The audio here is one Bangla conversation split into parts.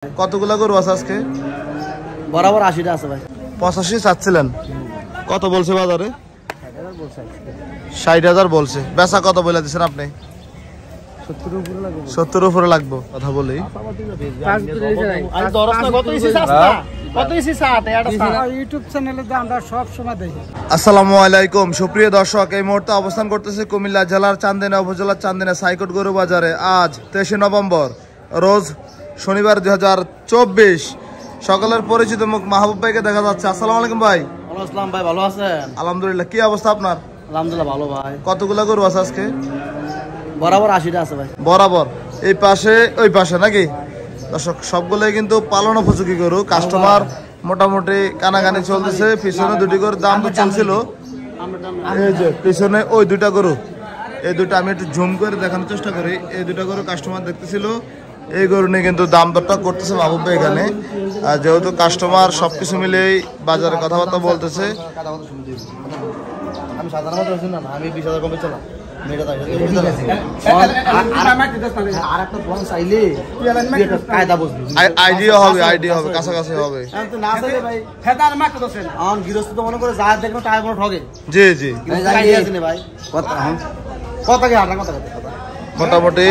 কতগুলা গরু আছে আজকে? বরাবর ৮০টা আছে ভাই। ৮৫ চাচ্ছিলেন, কত বলছে বাজারে? ৬০,০০০ বলছে। বেচা কত বলে দিচ্ছেন আপনি? ৭০ উপরে লাগবে। কথা বলি আসসালামু আলাইকুম সুপ্রিয় দর্শক, এই মুহূর্তে অবস্থান করতেছে কুমিল্লা জেলার চান্দিনা উপজেলার চান্দিনা সাইকোট গরু বাজারে। আজ ২৩ নভেম্বর রোজ শনিবার ২০২৪। সকালের পরিচিত মুখ মাহবুব ভাইকে দেখা যাচ্ছে। আসসালামু আলাইকুম ভাই। আসসালাম ভাই, ভালো আছেন? আলহামদুলিল্লাহ। কি অবস্থা আপনার? আলহামদুলিল্লাহ ভালো ভাই। কতগুলা গরু আছে আজকে? বরাবর ৮০টা আছে ভাই। বরাবর এই পাশে ওই পাশে নাকি? দর্শক সবগুলোই কিন্তু পালন উপযোগী গরু। কাস্টমার মোটামুটি কানাকানি চলতেছে। পিছনে দুটি গরুর দাম তো চলছিল। এই যে পিছনে ওই দুটা গরু, এই দুটো আমি একটু জুম করে দেখানোর চেষ্টা করি। এই দুটা গরু কাস্টমার দেখতেছিল। এই গরু নিয়ে কিন্তু দাম দরটা করতেছে মাহবুব ভাই এখানে। আর যেহেতু কাস্টমার সবকিছু মিলেই বাজারে কথাবার্তা বলতেছে। আমি সাধারণত আমি ২০,০০০ কমে চলাম। আইডিয়া হবে, আইডিয়া হবে, কাছাকাছি হবে। গৃহস্থ মনে করে যা দেখলো টাকা কোনো ঠগে। জি জি ভাই মোটামুটি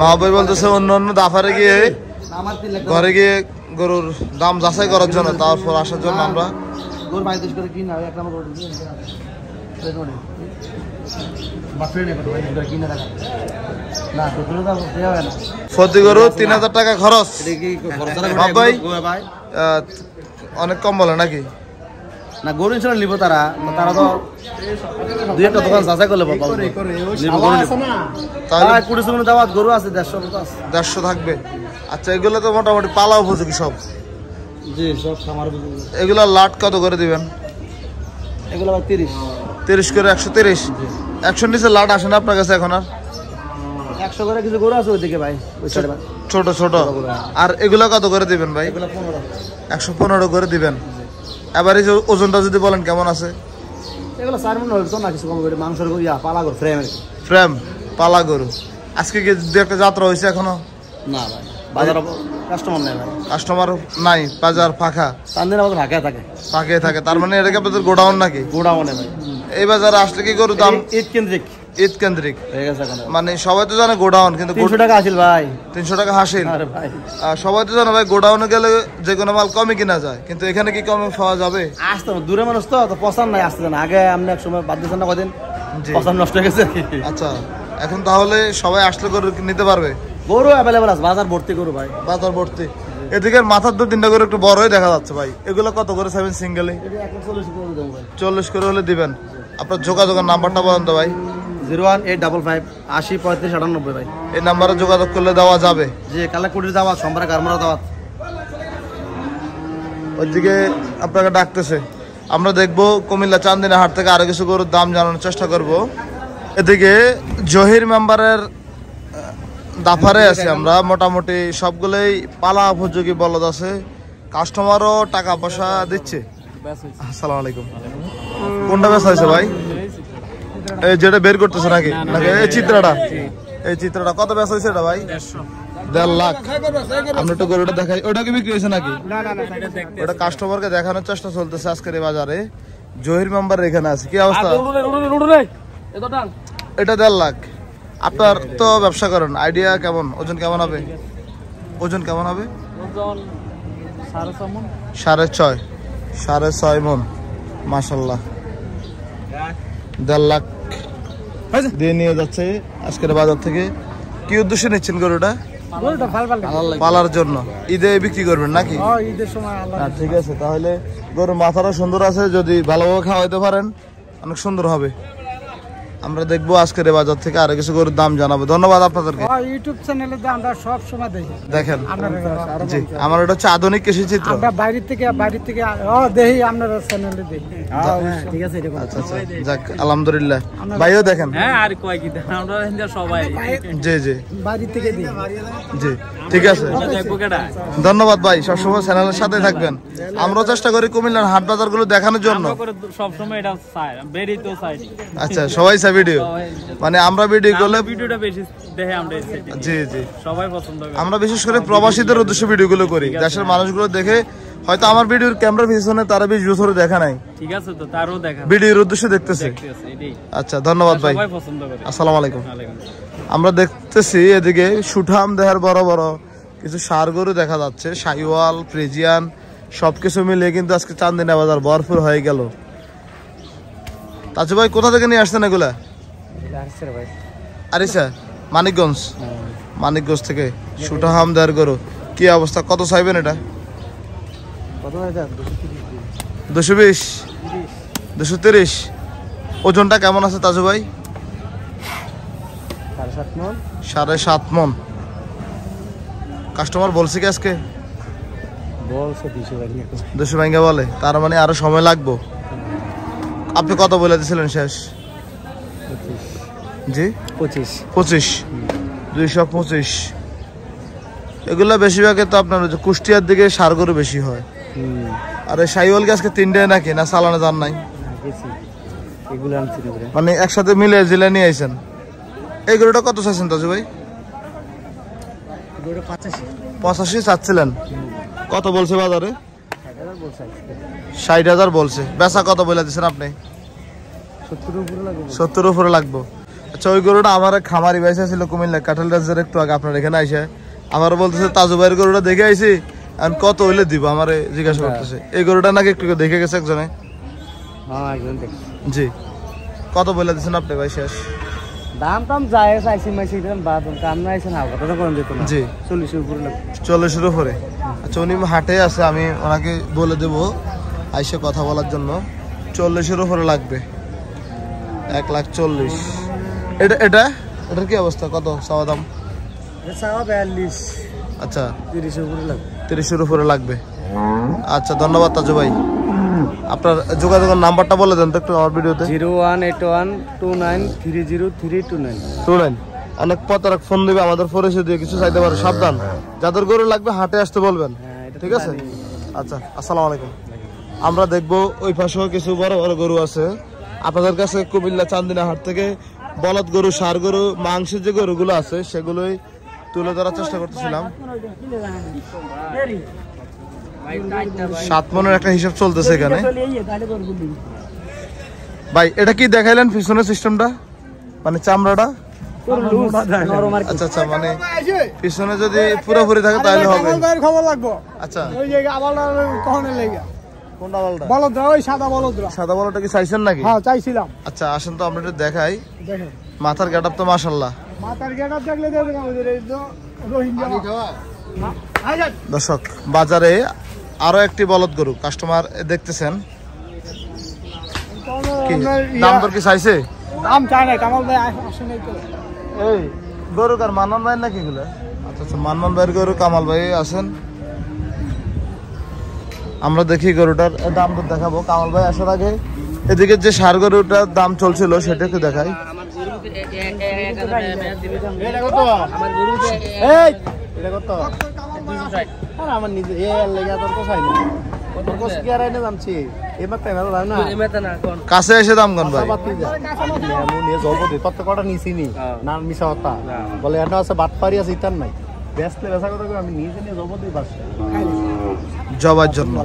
মাহবুব বলতেছে অন্য অন্য দাফারে গিয়ে ঘরে গিয়ে গরুর দাম যাচাই করার জন্য, তারপর আসার জন্য আমরা গরু বাইশ করে কিনা একটা প্রতি গরু ৩,০০০ টাকা খরচ। ভাই অনেক কম বলে নাকি? না, গরু ইনশাল্লাহ নিব। তারা তো দুই একটা দোকান যাচাই করলে তাহলে ২০ দাওয়াত গরু আছে, ১৫০ থাকবে। আচ্ছা, এগুলো তো মোটামুটি পালা উপযোগী সব। জি সব খামার উপযোগী। এগুলো লাট কত করে দিবেন? এগুলো ৩০ করে ১৩০। ১০০ নিচে লাট আসে না আপনার কাছে এখন? আর ১০০ করে কিছু গরু আছে ওইদিকে ভাই, ছোট ছোট। আর এগুলো কত করে দিবেন ভাই? ১১৫ করে দিবেন। এবারে যে ওজনটা যদি বলেন কেমন আছে? এগুলো ৪ মণ হইতো না, কিছু কম করে। মাংসের গরু, পালা গরু, ফ্রেম পালা গরু। আজকে কি দু একটা যাত্রা হয়েছে এখনো? না ভাই, বাজার কাস্টমার নাই ভাই। কাস্টমার নাই, বাজার ফাঁকা। চান্দিনা বাজার ফাঁকা থাকে, ফাঁকে থাকে। তার মানে এটা কি আপনাদের গোডাউন নাকি? গোডাউনে ভাই। এই বাজারে আসলে কি গরু দাম? ঈদ কেন্দ্রিক। ঈদ কেন্দ্রিক মানে সবাই তো জানে গোডাউন, কিন্তু ৩০০ টাকা হাসিল ভাই। ৩০০ টাকা হাসিল। ভাই সবাই তো জানে ভাই গোডাউনে গেলে যে কোনো মাল কমে কিনা যায়, কিন্তু এখানে কি কমে পাওয়া যাবে? আসতে দূরে মানুষ তো পছন্দ নাই, আসতে না। আগে আপনি এক সময় বাদ দিয়েছেন না, কদিন পছন্দ নষ্ট হয়ে গেছে। আচ্ছা, এখন তাহলে সবাই আসলে গরু নিতে পারবে? গরু অ্যাভেলেবল আছে, বাজার ভর্তি গরু ভাই, বাজার ভর্তি। এদিকে মাথার ২-৩টা করে একটু বড়ই দেখা যাচ্ছে ভাই। এগুলো কত করে চাইবেন সিঙ্গেলে? ৪০ করে হলে দিবেন। আপনার যোগাযোগের নাম্বারটা বলেন তো ভাই। 01855 80 35 98 ভাই। এই নাম্বারে যোগাযোগ করলে দেওয়া যাবে। জি, কালে কুটির দাওয়াত, সোমবার গারমারা দাওয়াত। ওইদিকে আপনাকে ডাকতেছে। আমরা দেখবো কুমিল্লা চান্দিনা হাট থেকে আরো কিছু গরুর দাম জানানোর চেষ্টা করব। এদিকে জহির মেম্বারের দাফারে আছে আমরা। মোটামুটি সবগুলোই পালা উপযোগী বলদ আছে। কাস্টমারও টাকা পয়সা দিচ্ছে। আসসালামু আলাইকুম। কোনটা বেচা হয়েছে ভাই? এই যেটা বের করতেছে নাকি? এই চিত্রটা, এই চিত্রটা কত বেচা হয়েছে এটা ভাই? ১.৫ লাখ। আমরা একটু গরুটা দেখাই। ওটা কি বিক্রি হয়েছে নাকি? ওটা কাস্টমারকে দেখানোর চেষ্টা চলতেছে আজকের এই বাজারে। জহির মেম্বার এখানে আছে। কি অবস্থা? এটা ১.৫ লাখ। আপনার তো ব্যবসা করেন, আইডিয়া কেমন? ওজন কেমন হবে? ওজন কেমন হবে? ৬.৫ মণ। মাশাআল্লাহ। ১.৫ লাখ দিয়ে নিয়ে যাচ্ছে আজকের বাজার থেকে। কি উদ্দেশ্যে নিচ্ছেন গরুটা? পালার জন্য। ঈদে বিক্রি করবেন নাকি? ঠিক আছে, তাহলে গরুর মাথাটা সুন্দর আছে। যদি ভালোভাবে খাওয়াইতে পারেন অনেক সুন্দর হবে। আমরা দেখবো আজকের বাজার থেকে আরো কিছু গরুর দাম জানাবো। ধন্যবাদ আপনাদেরকে। ইউটিউব চ্যানেলে আমরা সব সময় দেখি। দেখেন জি, আমার এটা হচ্ছে আধুনিক কৃষি চিত্র। আমরা বাইরে থেকে দেখি, আপনার চ্যানেলে দেখি। ঠিক আছে, আচ্ছা আচ্ছা, যাক আলহামদুলিল্লাহ। ভাইও দেখেন? হ্যাঁ, আর কয় কি আমরা সবাই জি জি বাইরে থেকে দেখি। জি ঠিক আছে, ধন্যবাদ ভাই। সবসময় চ্যানেলের সাথে থাকবেন। আমরাও চেষ্টা করি কুমিল্লার হাট বাজার গুলো দেখানোর জন্য। সবসময় এটা চাই, বেরি তো চাই। আচ্ছা, সবাই চাই। আইসা ভিডিও, মানে আমরা ভিডিও করলে ভিডিওটা বেশি দেখে আমরা জি জি সবাই পছন্দ করে। আমরা বিশেষ করে প্রবাসীদের উদ্দেশ্যে ভিডিওগুলো করি, দেশের মানুষগুলো দেখে হয়তো আমার ভিডিওর ক্যামেরার পিছনে তারা 20 বছর দেখা নাই, ঠিক আছে তো তারও দেখা ভিডিওর উদ্দেশ্যে দেখতেছে। এটাই আচ্ছা ধন্যবাদ ভাই, সবাই পছন্দ করে। আসসালামু আলাইকুম। ওয়ালাইকুম আসসালাম। আমরা দেখতেছি এদিকে সুঠাম দেহের বড় বড় কিছু ষাঁড় গরু দেখা যাচ্ছে, শাহিওয়াল, ফ্রিজিয়ান সবকিছু মিলিয়ে কিন্তু আজকে চান্দিনা বাজার ভরপুর হয়ে গেল। তাজু ভাই কোথা থেকে নিয়ে আসছেন এগুলা? আরিসা মানিকগঞ্জ, মানিকগঞ্জ থেকে সুঠাম দেহের গরু। কি অবস্থা, কত চাইবেন এটা? 220, 230। ওজনটা কেমন আছে তাজু ভাই? 7.5 মন। কাস্টমার বলছে কি আজকে? 200 ভাঙ্গা বলে, তার মানে আরো সময় লাগবে। আপনি কত বলে দিয়েছিলেন শেষ? জি 25, 225। এগুলা বেশিরভাগ তো আপনার কুষ্টিয়ার দিকে ষাঁড় গরু বেশি হয়। আর এই শাহিওয়াল কি আজকে 3টায় নাকি না চালানো যান নাই? মানে একসাথে মিলে জিলে নিয়ে আইছেন। এই গরুটা কত চাইছেন তাজু ভাই? 85 চাচ্ছিলেন, কত বলছে বাজারে? 60,000 বলছে। বেচা কত বলে দিচ্ছেন আপনি? 70 উপরে লাগবে। আচ্ছা ওই গরুটা আমার খামারি বাইসা ছিল কুমিল্লা কাঁঠাল রাজ্যের একটু আগে আপনার এখানে আইসে আমার বলতেছে তাজু ভাইয়ের গরুটা দেখে আইছি, আর কত হইলে দিব আমার জিজ্ঞাসা করতেছে। এই গরুটা নাকি একটু দেখে গেছে একজনে? জি কত বলে দিচ্ছেন আপনি ভাই শেষ? দাম টাম যায় চাইছি মাইছি বাদ কাম না আইছেন হালকা তো করেন দিত না। জি 40 উপরে লাগবে। 40-এর উপরে। আচ্ছা উনি হাটে আছে, আমি ওনাকে বলে দেব আইসে কথা বলার জন্য। 40-এর উপরে লাগবে, 1,40,000। এটা এটা এটার কি অবস্থা, কত চাওয়া দাম? চাওয়া 42, আচ্ছা 30 উপরে লাগবে। 30-এর উপরে লাগবে। আচ্ছা ধন্যবাদ তাজু ভাই। আপনার যোগাযোগের নাম্বারটা বলে দেন তো একটু আমার ভিডিওতে। 01812930329। অনেক পতারক ফোন দিবে, আমাদের ফরেসে দিয়ে কিছু চাইতে পারে, সাবধান। যাদের গরু লাগবে হাটে আসতে বলবেন, ঠিক আছে? আচ্ছা আসসালামু আলাইকুম। আমরা দেখবো ওই পাশেও কিছু বড় বড় গরু আছে। আপনাদের কাছে কুমিল্লা চান্দিনা হাট থেকে বলদ গরু, ষাঁড় গরু, মাংসের যে গরুগুলো আছে সেগুলোই তুলে ধরার চেষ্টা করতেছিলাম। 7 মনের একটা হিসাব চলতেছে এখানে। ভাই এটা কি দেখাইলেন পিছনের সিস্টেমটা, মানে চামড়াটা? আচ্ছা আচ্ছা, মানে পিছনে যদি পুরোপুরি থাকে তাহলে হবে। খবর লাগবো। আচ্ছা ওই জায়গা আবার কখনো লেগে কোনটা বলটা? বলদ ওই সাদা বলদ। সাদা বলটা কি চাইছেন নাকি? হ্যাঁ চাইছিলাম। আচ্ছা আসেন তো আমরা একটু দেখাই। দেখেন মাথার গেটআপ তো মাশাআল্লাহ। মাথার গেটআপ দেখলে দেখবেন আমাদের এই তো রোহিঙ্গা। দর্শক বাজারে আরো একটি বলদ গরু কাস্টমার দেখতেছেন। কি দাম দর কি চাইছে? দাম চাই না, কামাল ভাই আসে নাই তো। এই গরু কার মান্নান ভাই নাকি এগুলো? আচ্ছা আচ্ছা, মান্নান ভাইয়ের গরু, কামাল ভাই আছেন। আমরা দেখি গরুটার দাম দর দেখাবো। কামাল ভাই আসার আগে এদিকে যে ষাঁড় গরুটার দাম চলছিল সেটা একটু দেখাই। আমার নিজে লেগে তো চাই না। কাছে এসে দাম গন ভাই। কটা নিছি নি না মিশা কথা বলে এটা আছে বাটপারি আছে ইতার নাই বেসলে বেসা কথা আমি নিজে নিয়ে জব দিই বাস জবার জন্য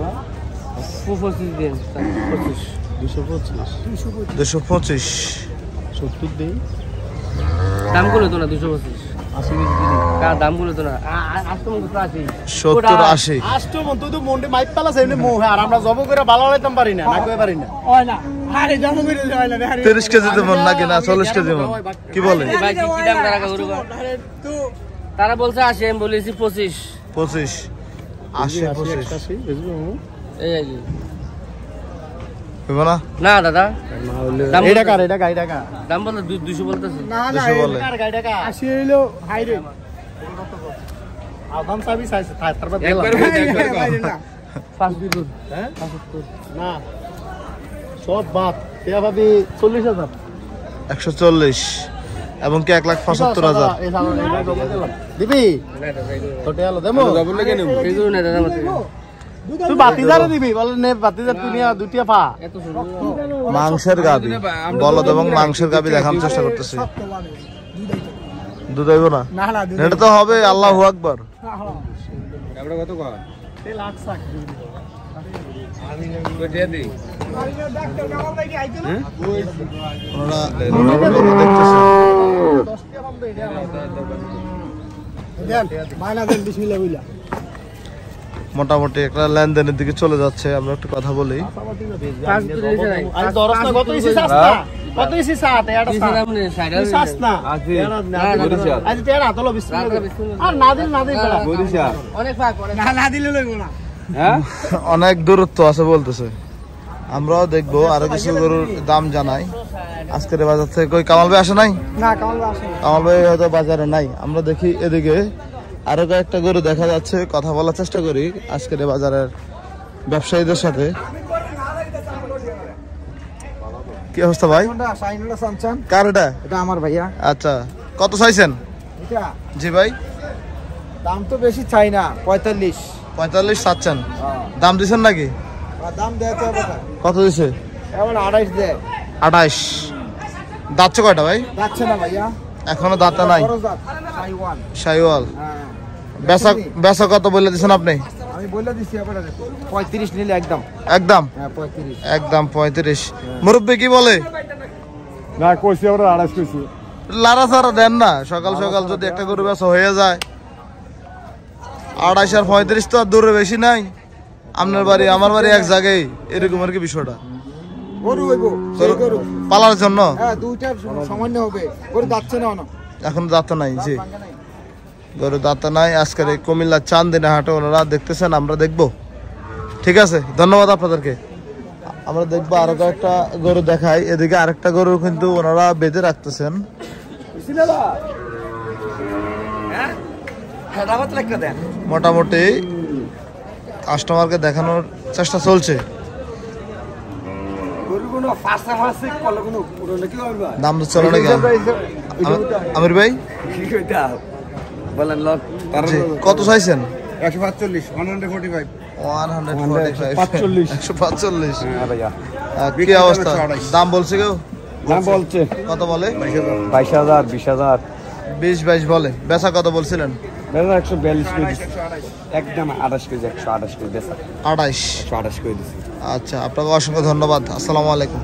225 70 দেই দাম গুলো তো না 225 80 কা দাম গুলো তো না আষ্টম তো আছে 70-80 আষ্টম তুই তো মন্ডে মাইপ পালাছ এমনি মোহ আর আমরা জব করে ভালো হইতাম পারি না না কই পারি না হয় না আরে জব করে হয় না। 30 কেজি দেবো নাকি না 40 কেজি মন কি বলে? ভাই কি দাম রাখা গরু? তারা বলছে 80, আমি বলেছি 25 80 25 এই এই হবে না না দাদা দাম এটা কার এটা গাই টাকা দাম বলে 200 বলতেছে না না 200 বলে। কার গাই টাকা 80 হইলো হাই রে। আদাম সাবি চাইছে তারপর দিলাম একবার না 5 বিরুদ হ্যাঁ না সব বাদ তে ভাবি 40000 140 এবং কি 1,75,000 এই সামনে এটা জব দিলাম দিবি না দাদা তোটে হলো দেমো এই গরু না দাদা মত তুই বাতিজারে দিবি বলে নে বাতিজার তুই নিয়ে দুটিয়া পা এত মাংসের গাবি, বলদ এবং মাংসের গাবি দেখানোর চেষ্টা করতেছি। দুধ হইব না, না না দুধ এটা তো হবে। আল্লাহু আকবার। ওনারা দেখতেছে। দেন মাইনা দেন বিসমিল্লাহ বইলা মোটামুটি একটা লেনদেনের দিকে চলে যাচ্ছে। আমরা একটু কথা বলি। আজ দরস না কত ইসি সাস্তা কত ইসি সাত এটা সাস্তা আজ তেরা তোলো বিসমিল্লাহ আর না দিল বেড়া অনেক ফাঁক না না দিলে লইবো না অনেক দূরত্ব আছে বলতেছে। আমরাও দেখবো, আরো কিছু গরুর দাম জানাই। আজকের বাজার থেকে কই কামাল ভাই আসে নাই? না কামাল আসে কামাল ভাই হয়তো বাজারে নাই। আমরা দেখি এদিকে আরো কয়েকটা গরু দেখা যাচ্ছে, কথা বলার চেষ্টা করি আজকের বাজারের ব্যবসায়ীদের সাথে। কি অবস্থা ভাই? সাইনুল্লাহ সানচান কার এটা? এটা আমার ভাইয়া। আচ্ছা, কত চাইছেন? এটা জি ভাই, দাম তো বেশি চাই না, 45। 45 চাচ্ছেন? দাম দিচ্ছেন নাকি? আর দাম দেয় তো হবে না, কত দিছে? এমন 28 দেয়। 28। দাঁতছে কয়টা ভাই? যাচ্ছে না ভাইয়া, এখনো দাঁতে নাই। বড় জাত সাইওয়ান। শাইওয়াল। হ্যাঁ বেচা বেচা কত বলে দিচ্ছেন আপনি? আমি বলে দিছি আবার 35 নিলে একদম। একদম? হ্যাঁ 35। একদম 35। মুরব্বি কি বলে? না কইছি আমরা 28 কইছি লারা সারা দেন না, সকাল সকাল যদি একটা গরু বেচা হয়ে যায়। 28 আর 35 তো আর দূরে বেশি নাই। আপনার বাড়ি আমার বাড়ি এক জায়গায়, এরকম আর কি বিষয়টা। গরু হইবো, সেই গরু পালার জন্য হ্যাঁ দুইটার সামান্য হবে। গরু যাচ্ছে না না, এখন দাঁতে নাই। জি, গরু দাঁতে নাই। আজকের এই কুমিল্লা চান্দিনা হাটে ওনারা দেখতেছেন, আমরা দেখবো। ঠিক আছে, ধন্যবাদ আপনাদেরকে। আমরা দেখবো আরো কয়েকটা গরু দেখাই। এদিকে আরেকটা গরু কিন্তু ওনারা বেঁধে রাখতেছেন। মোটামুটি কাস্টমারকে দেখানোর চেষ্টা চলছে। দাম তো চলে নাকি আমির ভাই? জি, কত চাইছেন? 145 145 145। কি অবস্থা? দাম বলছে কেউ? দাম বলছে কত বলে? 22000 20000 20-22 বলে। বেচা কত বলছিলেন? বেলা 142 কেজি একদম 28 কেজি 128 কেজি বেচা 28। 128 করে দিছি। আচ্ছা, আপনাকে অসংখ্য ধন্যবাদ। আসসালামু আলাইকুম।